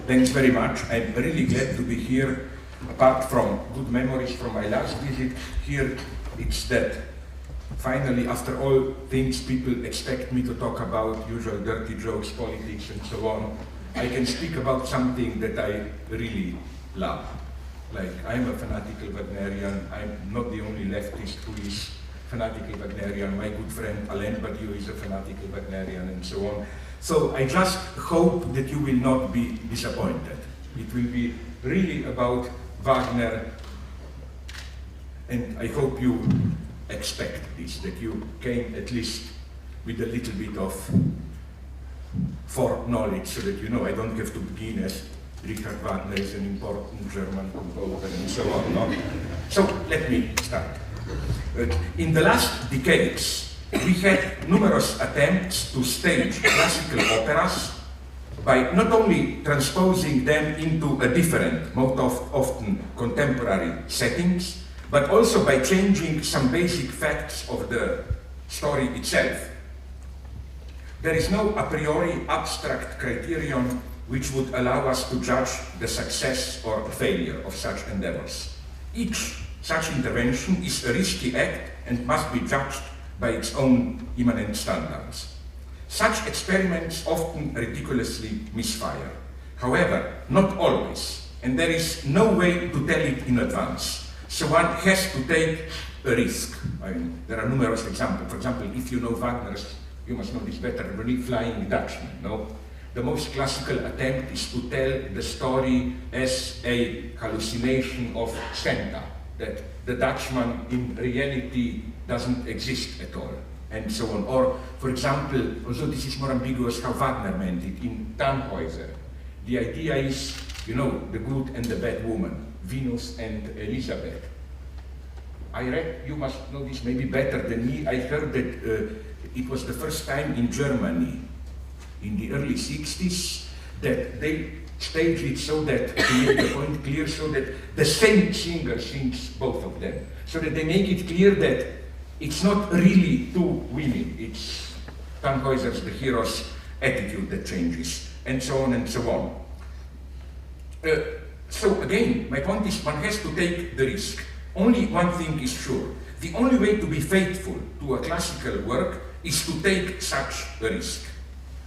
Thanks very much. I'm really glad to be here. Apart from good memories from my last visit here, it's that finally, after all things people expect me to talk about, usual dirty jokes, politics, and so on, I can speak about something that I really love. Like, I'm a fanatical Wagnerian. I'm not the only leftist who is fanatical Wagnerian. My good friend Alain Badiou is a fanatical Wagnerian, and so on. So I just hope that you will not be disappointed. It will be really about Wagner, and I hope you expect this, that you came at least with a little bit of foreknowledge, so that you know I don't have to begin as Richard Wagner is an important German composer and so on. No? So let me start. In the last decades, we had numerous attempts to stage classical operas by not only transposing them into a different, most often contemporary settings, but also by changing some basic facts of the story itself. There is no a priori abstract criterion which would allow us to judge the success or failure of such endeavors. Each such intervention is a risky act and must be judged by its own immanent standards. Such experiments often ridiculously misfire. However, not always, and there is no way to tell it in advance. So one has to take a risk. I mean, there are numerous examples. For example, if you know Wagner's, you must know this better, the Flying Dutchman, no? The most classical attempt is to tell the story as a hallucination of Senta, that the Dutchman in reality doesn't exist at all, and so on. Or, for example, although this is more ambiguous how Wagner meant it, in Tannhäuser, the idea is, you know, the good and the bad woman, Venus and Elizabeth. I read, you must know this maybe better than me, I heard that it was the first time in Germany, in the early 60s, that they staged it so that, to make the point clear, so that the same singer sings both of them. So that they make it clear that it's not really two women, it's Tannhäuser's, the hero's attitude that changes, and so on and so on. So again, my point is one has to take the risk. Only one thing is sure. The only way to be faithful to a classical work is to take such a risk.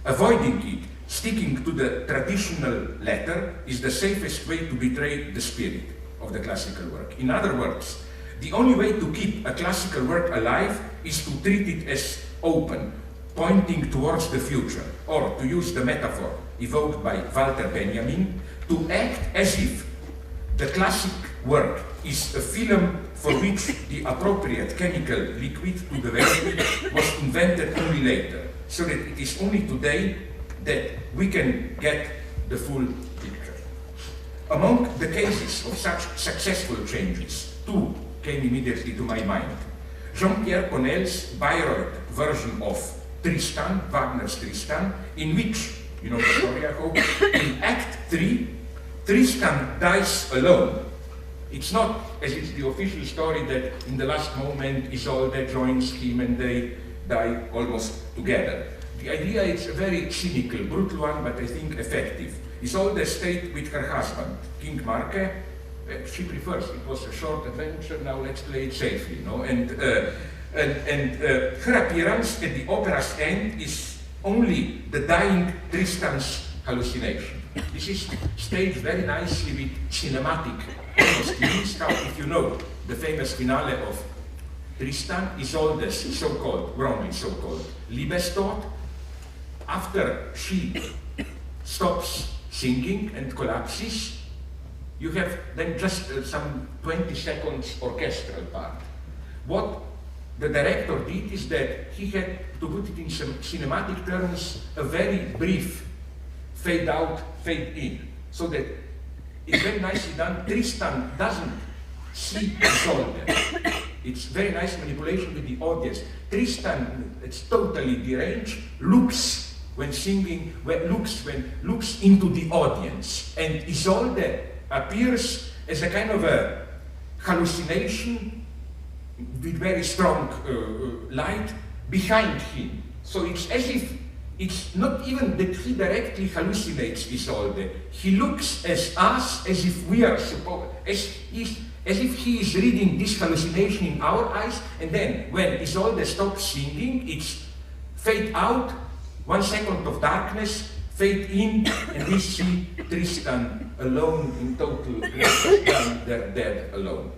Avoiding it, sticking to the traditional letter, is the safest way to betray the spirit of the classical work. In other words, the only way to keep a classical work alive is to treat it as open, pointing towards the future, or to use the metaphor evoked by Walter Benjamin, to act as if the classic work is a film for which the appropriate chemical liquid to the very was invented only later, so that it is only today that we can get the full picture. Among the cases of such successful changes, two came immediately to my mind. Jean-Pierre Connel's Bayreuth version of Tristan, Wagner's Tristan, in which, you know the story I hope, in Act 3, Tristan dies alone. It's not, as it's the official story, that in the last moment Isolde joins him and they die almost together. The idea is a very cynical, brutal one, but I think effective. Isolde stayed with her husband, King Marke. She prefers, it was a short adventure, now let's play it safely, no? And her appearance at the opera's end is only the dying Tristan's hallucination. This is staged very nicely with cinematic means. Now, if you know the famous finale of Tristan, Isolde's so-called, wrongly so-called, Liebestod, after she stops singing and collapses, you have then just some 20 seconds orchestral part. What the director did is that he had, to put it in some cinematic terms, a very brief fade out, fade in, so that it's very nicely done. Tristan doesn't see Isolde. It's very nice manipulation with the audience. Tristan, it's totally deranged, looks when singing, looks into the audience, and Isolde appears as a kind of a hallucination with very strong light behind him. So it's as if it's not even that he directly hallucinates Isolde. He looks at us as if we are supposed, as if he is reading this hallucination in our eyes, and then when Isolde stops singing, it's fade out, 1 second of darkness, fade in, and we see Tristan alone in total, they're dead alone.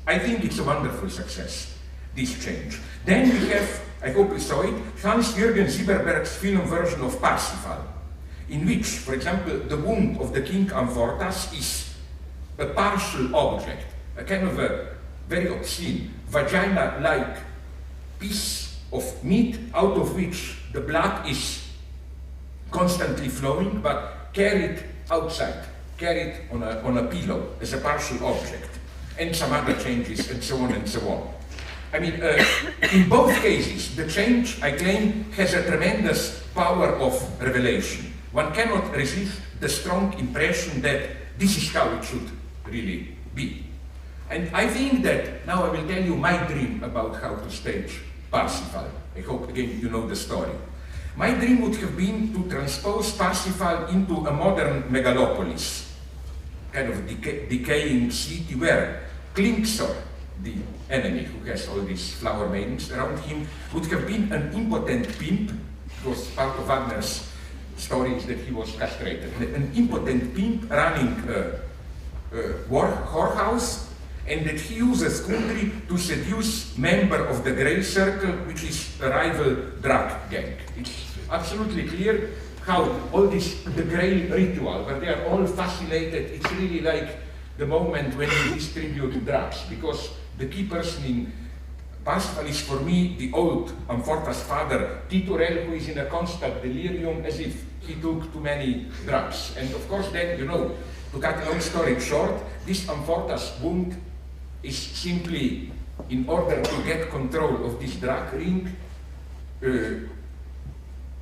I think it's a wonderful success, this change. Then we have, I hope you saw it, Hans-Jürgen Zieberberg's film version of Parsifal, in which, for example, the wound of the King Amfortas is a partial object, a kind of a very obscene, vagina-like piece of meat out of which the blood is constantly flowing, but carried outside, carried on a pillow as a partial object, and some other changes, and so on and so on. I mean, in both cases, the change, I claim, has a tremendous power of revelation. One cannot resist the strong impression that this is how it should really be. And I think that, now I will tell you my dream about how to stage Parsifal. I hope, again, you know the story. My dream would have been to transpose Parsifal into a modern megalopolis, kind of decaying city where Klingsor, the enemy who has all these flower maidens around him, would have been an impotent pimp, because part of Wagner's story is that he was castrated, an impotent pimp running a whorehouse, and that he uses Kundry to seduce member of the Grail Circle, which is a rival drug gang. It's absolutely clear how all this, the Grail ritual, where they are all fascinated, it's really like the moment when you distribute drugs, because the key person in Parsifal is for me the old Amfortas' father, Titurel, who is in a constant delirium as if he took too many drugs. And of course then, you know, to cut a long story short, this Amfortas' wound is simply, in order to get control of this drug ring,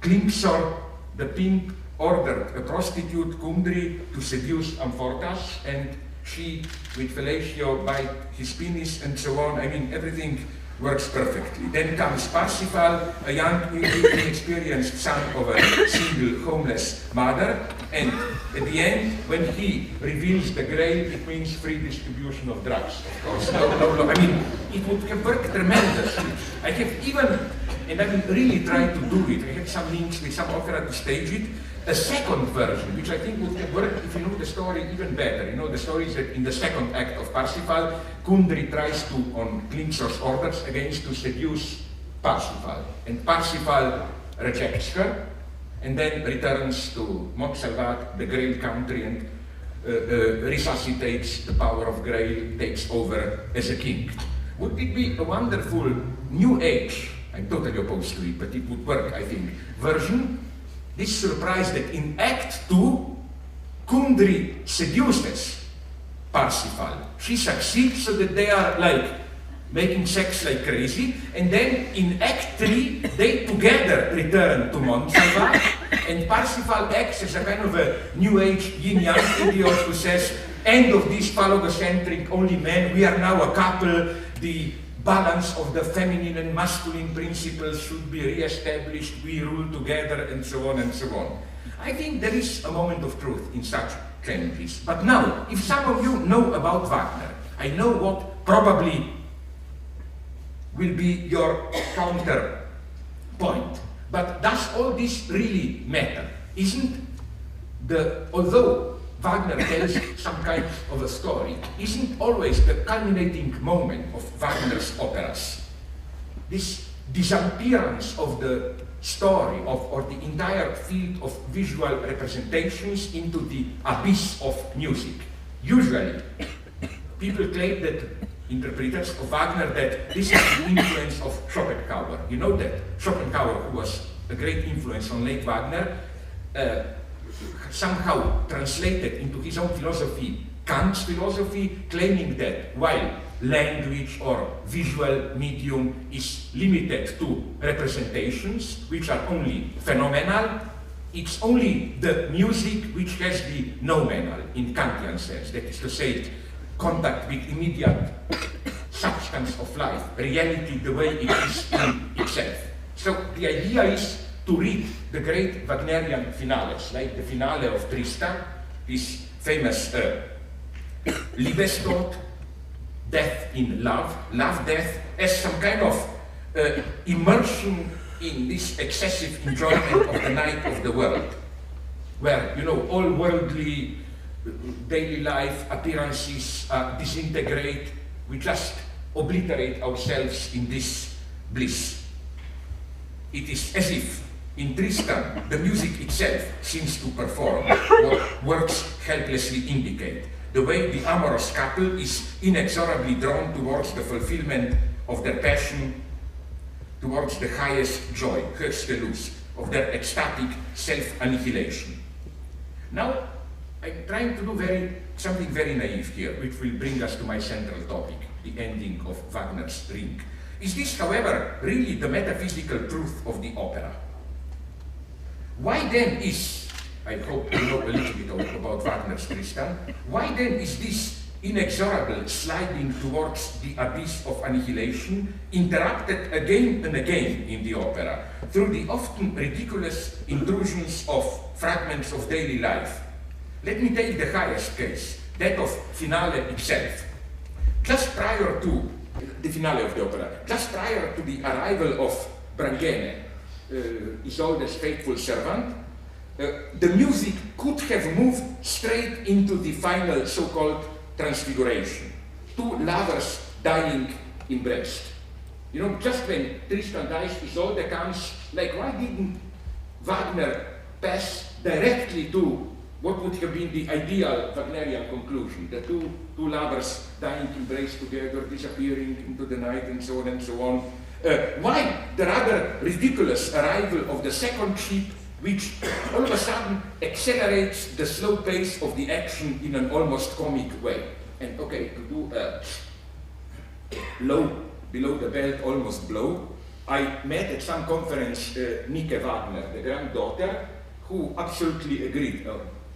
Klingsor, the pimp, ordered a prostitute, Kundry, to seduce Amfortas, and she, with fellatio, bite his penis, and so on. I mean, everything works perfectly. Then comes Parsifal, a young, inexperienced son of a single, homeless mother, and at the end, when he reveals the Grail, it means free distribution of drugs, of course. No. I mean, it would have worked tremendously. I have even, and I will really try to do it, I have some links with some opera to stage it, a second version, which I think would have worked if you know the story even better. You know, the story is that in the second act of Parsifal, Kundry tries to, on Klingsor's orders, against to seduce Parsifal. And Parsifal rejects her, and then returns to Montsalvat, the Grail country, and resuscitates the power of Grail, takes over as a king. Would it be a wonderful new age, I'm totally opposed to it, but it would work, I think, version? This surprise that in Act 2, Kundry seduces Parsifal. She succeeds so that they are like making sex like crazy, and then in Act 3, they together return to Montsalvat, and Parsifal acts as a kind of a new age yin-yang idiot who says, end of this phallogocentric only men, we are now a couple, the balance of the feminine and masculine principles should be re-established, we rule together, and so on and so on. I think there is a moment of truth in such changes. But now, if some of you know about Wagner, I know what probably will be your counter point. But does all this really matter? Although Wagner tells some kind of a story, isn't always the culminating moment of Wagner's operas this disappearance of the story or the entire field of visual representations into the abyss of music? Usually, people claim that interpreters of Wagner that this is the influence of Schopenhauer. You know that Schopenhauer, who was a great influence on late Wagner, somehow translated into his own philosophy Kant's philosophy, claiming that while language or visual medium is limited to representations which are only phenomenal, it's only the music which has the noumenal in Kantian sense, that is to say, contact with immediate substance of life, reality the way it is in itself. So the idea is to read the great Wagnerian finales, like the finale of Tristan, his famous Liebestod, death in love, love-death, as some kind of immersion in this excessive enjoyment of the night of the world, where, you know, all worldly daily life appearances disintegrate, we just obliterate ourselves in this bliss. It is as if in Tristan the music itself seems to perform what words helplessly indicate. The way the amorous couple is inexorably drawn towards the fulfillment of their passion, towards the highest joy, höchste Lust, of their ecstatic self-annihilation. Now, I'm trying to do something very naive here, which will bring us to my central topic, the ending of Wagner's Ring. Is this, however, really the metaphysical truth of the opera? Why then is, I hope you know a little bit about Wagner's Tristan, why then is this inexorable sliding towards the abyss of annihilation interrupted again and again in the opera through the often ridiculous intrusions of fragments of daily life? Let me take the highest case, that of finale itself. Just prior to the finale of the opera, just prior to the arrival of Brangäne, Isolde's faithful servant, the music could have moved straight into the final so-called transfiguration. Two lovers dying embraced. You know, just when Tristan dies, Isolde comes, like, why didn't Wagner pass directly to what would have been the ideal Wagnerian conclusion? The two lovers dying embraced together, disappearing into the night, and so on and so on. Why the rather ridiculous arrival of the second ship, which all of a sudden accelerates the slow pace of the action in an almost comic way? And okay, to do a low, below the belt, almost blow, I met at some conference Nike Wagner, the granddaughter, who absolutely agreed,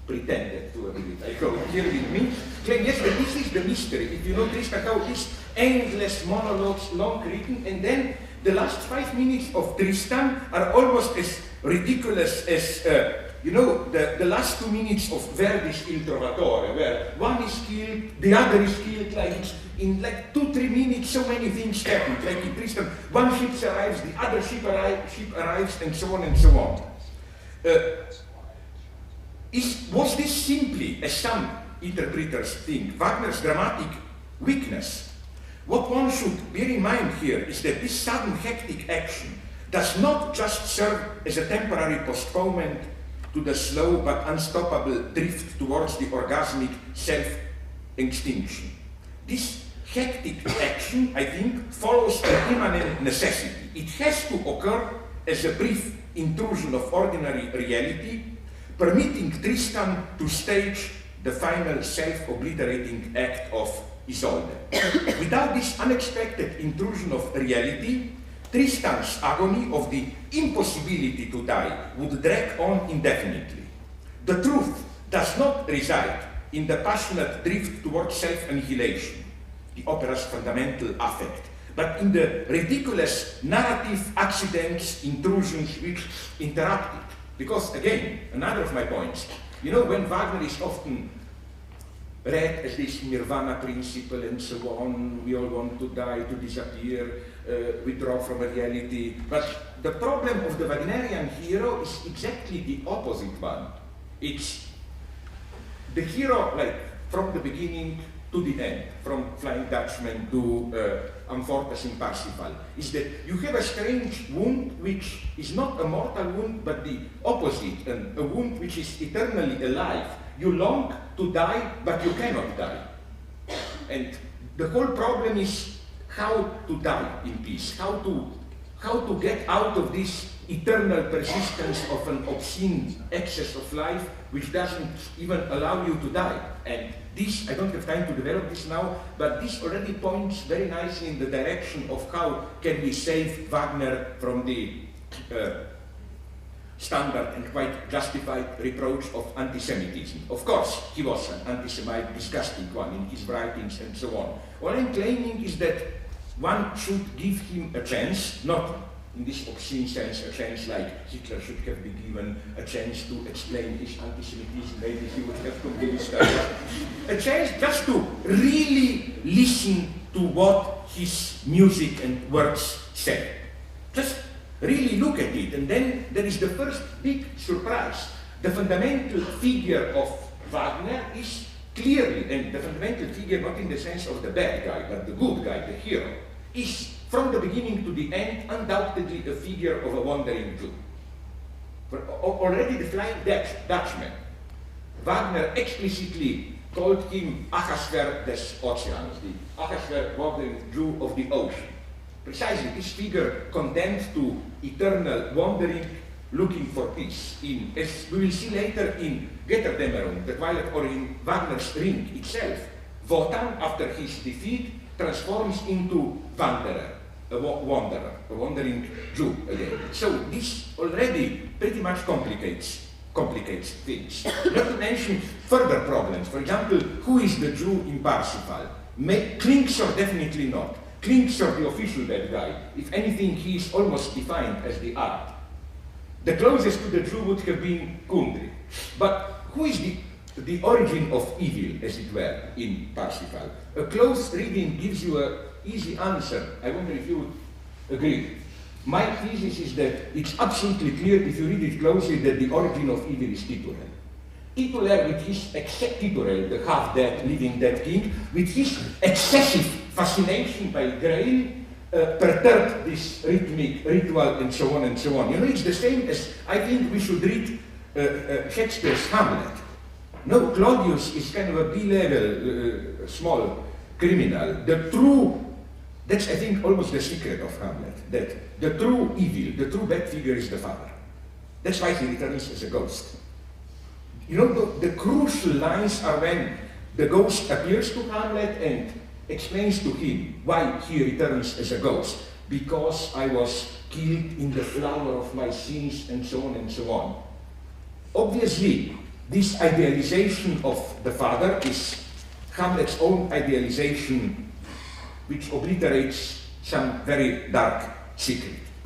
pretended to agree, I hope, here with me, claim, yes, but this is the mystery. If you know Tristan, how these endless monologues, long written, and then the last 5 minutes of Tristan are almost as ridiculous as, you know, the last 2 minutes of Verdi's Il Trovatore, where one is killed, the other is killed, like in like 2-3 minutes, so many things happen. Like in Tristan, one ship arrives, the other ship arrives, and so on and so on. Was this simply, as some interpreters think, Wagner's dramatic weakness? What one should bear in mind here is that this sudden hectic action does not just serve as a temporary postponement to the slow but unstoppable drift towards the orgasmic self-extinction. This hectic action, I think, follows an immanent necessity. It has to occur as a brief intrusion of ordinary reality, permitting Tristan to stage the final self-obliterating act of Isolde. Without this unexpected intrusion of reality, Tristan's agony of the impossibility to die would drag on indefinitely. The truth does not reside in the passionate drift towards self-annihilation, the opera's fundamental affect, but in the ridiculous narrative accidents, intrusions which interrupt it. Because, again, another of my points, you know, when Wagner is often read as this nirvana principle and so on, we all want to die, to disappear, withdraw from a reality. But the problem of the Wagnerian hero is exactly the opposite one. It's the hero, like, from the beginning to the end, from Flying Dutchman to Amfortas in Parsifal, is that you have a strange wound which is not a mortal wound, but the opposite, a wound which is eternally alive. You long to die, but you cannot die. And the whole problem is how to die in peace, how to get out of this eternal persistence of an obscene excess of life which doesn't even allow you to die. And this, I don't have time to develop this now, but this already points very nicely in the direction of how can we save Wagner from the standard and quite justified reproach of anti-Semitism. Of course, he was an anti-Semite, disgusting one in his writings and so on. All I'm claiming is that one should give him a chance, not in this obscene sense, a chance like Hitler should have been given a chance to explain his anti-Semitism, maybe he would have convinced us. A chance just to really listen to what his music and works say. Just really look at it, and then there is the first big surprise. The fundamental figure of Wagner is clearly, and the fundamental figure not in the sense of the bad guy, but the good guy, the hero, is from the beginning to the end undoubtedly a figure of a wandering Jew. Already the Flying Dutchman, Wagner explicitly called him Ahasver des Oceans, the Ahasver wandering Jew of the ocean. Precisely this figure condemned to eternal wandering, looking for peace. As we will see later in Götterdämmerung, the Twilight, or in Wagner's Ring itself, Wotan, after his defeat, transforms into wanderer, a wandering Jew again. So this already pretty much complicates things. Not to mention further problems. For example, who is the Jew in Parsifal? Klingsor definitely not. Klingsor, the official bad guy, if anything, he is almost defined as the Arab. The closest to the Jew would have been Kundry. But who is the origin of evil, as it were, in Parsifal? A close reading gives you an easy answer. I wonder if you would agree. My thesis is that it's absolutely clear, if you read it closely, that the origin of evil is Titurel. Titurel, with his Titurel, the half-dead, living-dead king, with his excessive fascination by Grail, perturbed this rhythmic ritual, and so on and so on. You know, it's the same as I think we should read Shakespeare's Hamlet. No, Claudius is kind of a B-level, small criminal. That's I think almost the secret of Hamlet, that the true evil, the true bad figure is the father. That's why he returns as a ghost. You know, the crucial lines are when the ghost appears to Hamlet and explains to him why he returns as a ghost. Because I was killed in the flower of my sins, and so on and so on. Obviously, this idealization of the father is Hamlet's own idealization, which obliterates some very dark secret.